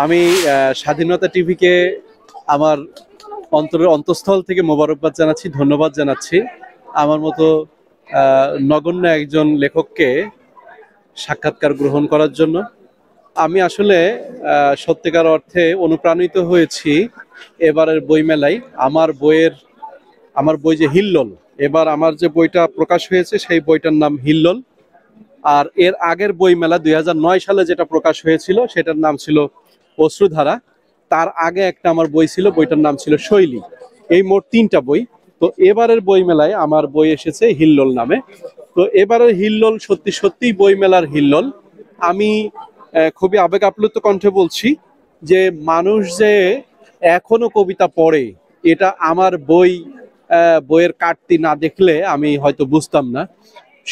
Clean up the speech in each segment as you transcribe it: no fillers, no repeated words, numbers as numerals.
আমি স্বাধীনতা টিভিকে আমার অন্তরের অন্তঃস্থল থেকে মোবারকবাদ জানাচ্ছি, ধন্যবাদ জানাচ্ছি আমার মতো নগণ্য একজন লেখককে সাক্ষাৎকার গ্রহণ করার জন্য। আমি আসলে সত্যিকার অর্থে অনুপ্রাণিত হয়েছি এবারের বইমেলায়। আমার বই যে হিল্লোল, এবার আমার যে বইটা প্রকাশ হয়েছে সেই বইটার নাম হিল্লোল। আর এর আগের বইমেলা 2009 সালে যেটা প্রকাশ হয়েছিল সেটার নাম ছিল অশ্রুধারা। তার আগে একটা আমার বই ছিল, বইটার নাম ছিল শৈলী। এই মোট 3টা বই। তো এবারের বইমেলায় আমার বই এসেছে হিল্লোল নামে। তো এবারের হিল্লোল সত্যি সত্যি বইমেলার হিল্লোল। আমি খুবই আবেগ আপ্লুত কণ্ঠে বলছি যে মানুষ যে এখনো কবিতা পড়ে, এটা আমার বইয়ের কাটতি না দেখলে আমি হয়তো বুঝতাম না।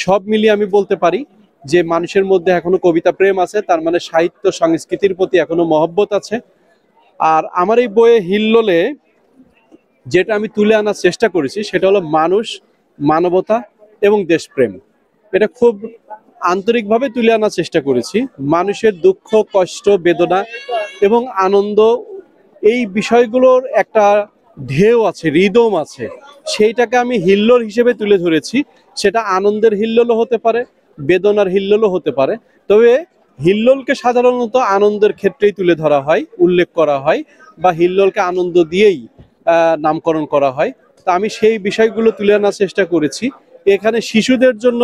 সব মিলিয়ে আমি বলতে পারি যে মানুষের মধ্যে এখনো কবিতা প্রেম আছে, তার মানে সাহিত্য সংস্কৃতির প্রতি এখনো মহব্বত আছে। আর আমার এই বইয়ে হিল্লোলে যেটা আমি তুলে আনার চেষ্টা করেছি সেটা হলো মানুষ, মানবতা এবং দেশপ্রেম। এটা খুব আন্তরিকভাবে তুলে আনার চেষ্টা করেছি। মানুষের দুঃখ, কষ্ট, বেদনা এবং আনন্দ, এই বিষয়গুলোর একটা ঢেউ আছে, রিদম আছে, সেইটাকে আমি হিল্লোল হিসেবে তুলে ধরেছি। সেটা আনন্দের হিল্লোলও হতে পারে, বেদনার হিল্লোলও হতে পারে। তবে হিল্লোলকে সাধারণত আনন্দের ক্ষেত্রেই তুলে ধরা হয়, উল্লেখ করা হয়, বা হিল্লোলকে আনন্দ দিয়েই নামকরণ করা হয়। তা আমি সেই বিষয়গুলো তুলে আনার চেষ্টা করেছি। এখানে শিশুদের জন্য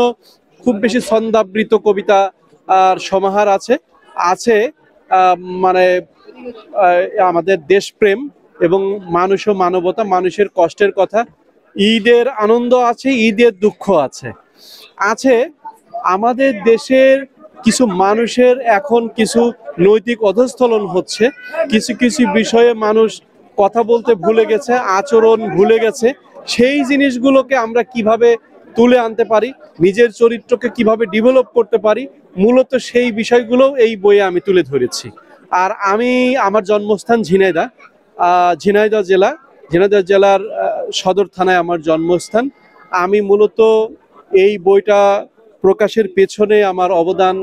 খুব বেশি ছন্দাবৃত কবিতা আর সমাহার আছে আছে মানে আমাদের দেশপ্রেম এবং মানুষ ও মানবতা, মানুষের কষ্টের কথা। ঈদের আনন্দ আছে, ঈদের দুঃখ আছে। আছে আমাদের দেশের কিছু মানুষের এখন কিছু নৈতিক অধঃস্থলন হচ্ছে, কিছু কিছু বিষয়ে মানুষ কথা বলতে ভুলে গেছে, আচরণ ভুলে গেছে। সেই জিনিসগুলোকে আমরা কিভাবে তুলে আনতে পারি, নিজের চরিত্রকে কিভাবে ডেভেলপ করতে পারি, মূলত সেই বিষয়গুলো এই বইয়ে আমি তুলে ধরেছি। আর আমার জন্মস্থান ঝিনাইদহ জেলার সদর থানায় আমার জন্মস্থান। আমি মূলত এই বইটা প্রকাশের পেছনে আমার অবদান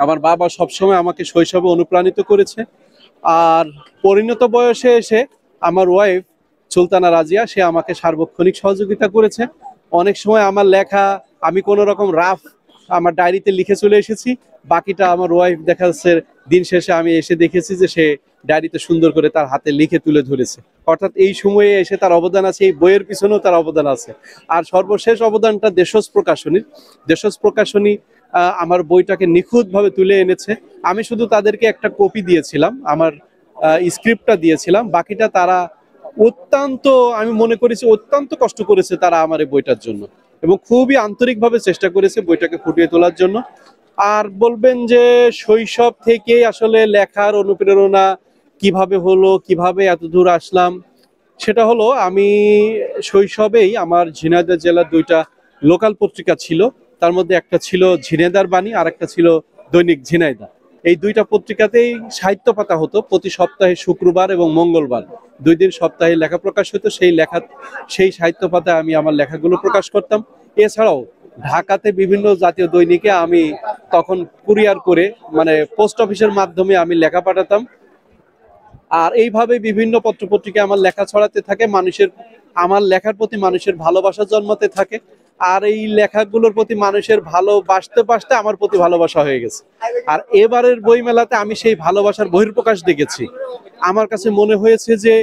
আমার বাবা সবসময় আমাকে শৈশবে অনুপ্রাণিত করেছে। আর পরিণত বয়সে এসে আমার ওয়াইফ সুলতানা রাজিয়া, সে আমাকে সার্বক্ষণিক সহযোগিতা করেছে। অনেক সময় আমার লেখা আমি কোনো রকম রাফ আমার ডায়েরিতে লিখে চলে এসেছি, বাকিটা আমার ওয়াইফ দেখা যাচ্ছে দিন শেষে আমি এসে দেখেছি যে সে ডায়েরিতে সুন্দর করে তার হাতে লিখে তুলে ধরেছে। অর্থাৎ এই সময়ে এসে তার অবদান আছে, এই বইয়ের পিছনেও তার অবদান আছে। আর সর্বশেষ অবদানটা দেশজ প্রকাশনী আমার বইটাকে নিখুঁতভাবে তুলে এনেছে। আমি শুধু তাদেরকে একটা কপি দিয়েছিলাম, আমার স্ক্রিপ্টটা দিয়েছিলাম, বাকিটা তারা আমি মনে করেছি অত্যন্ত কষ্ট করেছে তারা আমার এই বইটার জন্য, এবং খুবই আন্তরিকভাবে চেষ্টা করেছে বইটাকে ফুটিয়ে তোলার জন্য। আর বলবেন যে শৈশব থেকে আসলে লেখার অনুপ্রেরণা কিভাবে হলো, কিভাবে এত দূর আসলাম, সেটা হলো আমি শৈশবেই আমার ঝিনাইদহ জেলার 2টা লোকাল পত্রিকা ছিল। তার মধ্যে একটা ছিল ঝিনাইদার বাণী আর একটা ছিল দৈনিক ঝিনাইদহ। এই 2টা পত্রিকাতেই সাহিত্য পাতা হতো প্রতি সপ্তাহে শুক্রবার এবং মঙ্গলবার, 2 দিন সপ্তাহে লেখা প্রকাশ হতো। সেই সাহিত্য পাতায় আমি আমার লেখাগুলো প্রকাশ করতাম। এছাড়াও ঢাকাতে বিভিন্ন জাতীয় দৈনিকে আমি তখন কুরিয়ার করে, মানে পোস্ট অফিসের মাধ্যমে আমি লেখা পাঠাতাম। আর এইভাবে বিভিন্ন পত্রপত্রিকায় আমার লেখা ছড়াতে থাকে, আমার লেখার প্রতি মানুষের ভালোবাসা জন্মাতে থাকে। আর এই লেখাগুলোর প্রতি মানুষের ভালোবাসতে বাসতে আমার প্রতি ভালোবাসা হয়ে গেছে। আর এবারের বইমেলাতে আমি সেই ভালোবাসার বহিঃপ্রকাশ দেখেছি। আমার কাছে মনে হয়েছে যে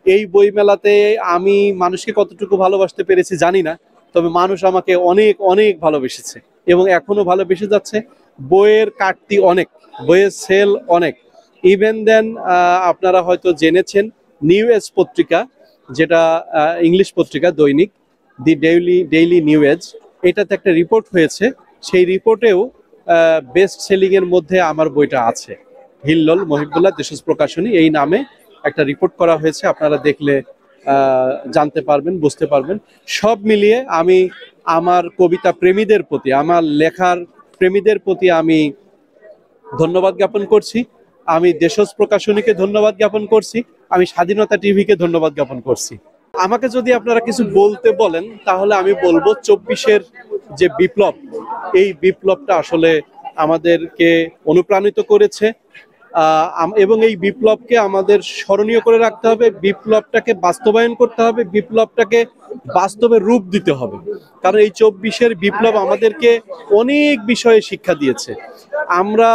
এই বইমেলাতে আমি মানুষকে কতটুকু ভালোবাসতে পেরেছি জানি না, তবে মানুষ আমাকে অনেক অনেক ভালোবেসেছে এবং এখনো ভালোবেসে যাচ্ছে। বইয়ের কাটতি অনেক, বইয়ের সেল অনেক। ইভেন দেন আপনারা হয়তো জেনেছেন নিউ এজ পত্রিকা, যেটা ইংলিশ পত্রিকা দৈনিক, দি ডেইলি নিউ এজ, এটাতে একটা রিপোর্ট হয়েছে। সেই রিপোর্টেও বেস্ট সেলিং এর মধ্যে আমার বইটা আছে। হিল্লোল মহিবুল্লাহ দেশজ প্রকাশনী এই নামে একটা রিপোর্ট করা হয়েছে, আপনারা দেখলে জানতে পারবেন, বুঝতে পারবেন। সব মিলিয়ে আমি আমার কবিতা প্রেমীদের প্রতি, আমার লেখার প্রেমীদের প্রতি আমি ধন্যবাদ জ্ঞাপন করছি। আমি দেশজ প্রকাশনীকে ধন্যবাদ জ্ঞাপন করছি, আমি স্বাধীনতা টিভিকে ধন্যবাদ জ্ঞাপন করছি। আমাকে যদি আপনারা কিছু বলতে বলেন তাহলে আমি বলবো 24-এর যে বিপ্লব, এই বিপ্লবটা আসলে আমাদেরকে অনুপ্রাণিত করেছে। এবং এই বিপ্লবকে আমাদের স্মরণীয় করে রাখতে হবে, বিপ্লবটাকে বাস্তবায়ন করতে হবে, বিপ্লবটাকে বাস্তবে রূপ দিতে হবে। কারণ এই 24-এর বিপ্লব আমাদেরকে অনেক বিষয়ে শিক্ষা দিয়েছে। আমরা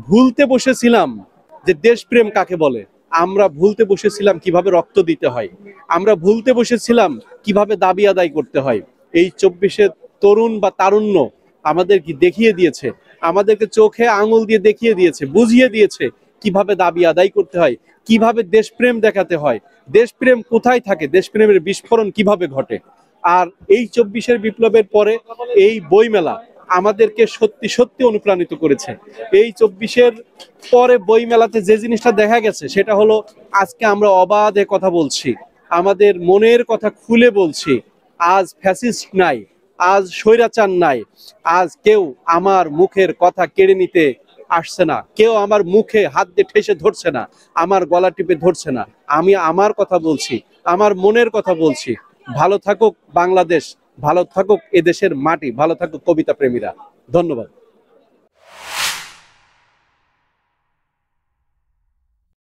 ভুলতে বসেছিলাম যে দেশপ্রেম কাকে বলে, আমরা ভুলতে বসেছিলাম কিভাবে রক্ত দিতে হয়, আমরা ভুলতে বসেছিলাম কিভাবে দাবি আদায় করতে হয়। এই 24-এর তরুণ বা তারুণ্য আমাদেরকে দেখিয়ে দিয়েছে, আমাদেরকে চোখে আঙুল দিয়ে দেখিয়ে দিয়েছে, বুঝিয়ে দিয়েছে কিভাবে দাবি আদায় করতে হয়, কিভাবে দেশপ্রেম দেখাতে হয়, দেশপ্রেম কোথায় থাকে, দেশপ্রেমের বিস্ফোরণ কিভাবে ঘটে। আর এই 24-এর বিপ্লবের পরে এই বইমেলা আমাদেরকে সত্যি সত্যি অনুপ্রাণিত করেছে। এই 24-এর পরে বইমেলাতে যে জিনিসটা দেখা গেছে সেটা হলো, আজকে আমরা অবাধে কথা বলছি, আমাদের মনের কথা খুলে বলছি। আজ ফ্যাসিস্ট নাই, আজ স্বৈরাচার নাই, আজ কেউ আমার মুখের কথা কেড়ে নিতে আসছে না, কেউ আমার মুখে হাত দিয়ে ঠেসে ধরছে না, আমার গলা টিপে ধরছে না। আমি আমার কথা বলছি, আমার মনের কথা বলছি। ভালো থাকুক বাংলাদেশ, ভালো থাকুক এদেশের মাটি, ভালো থাকুক কবিতা প্রেমীরা। ধন্যবাদ।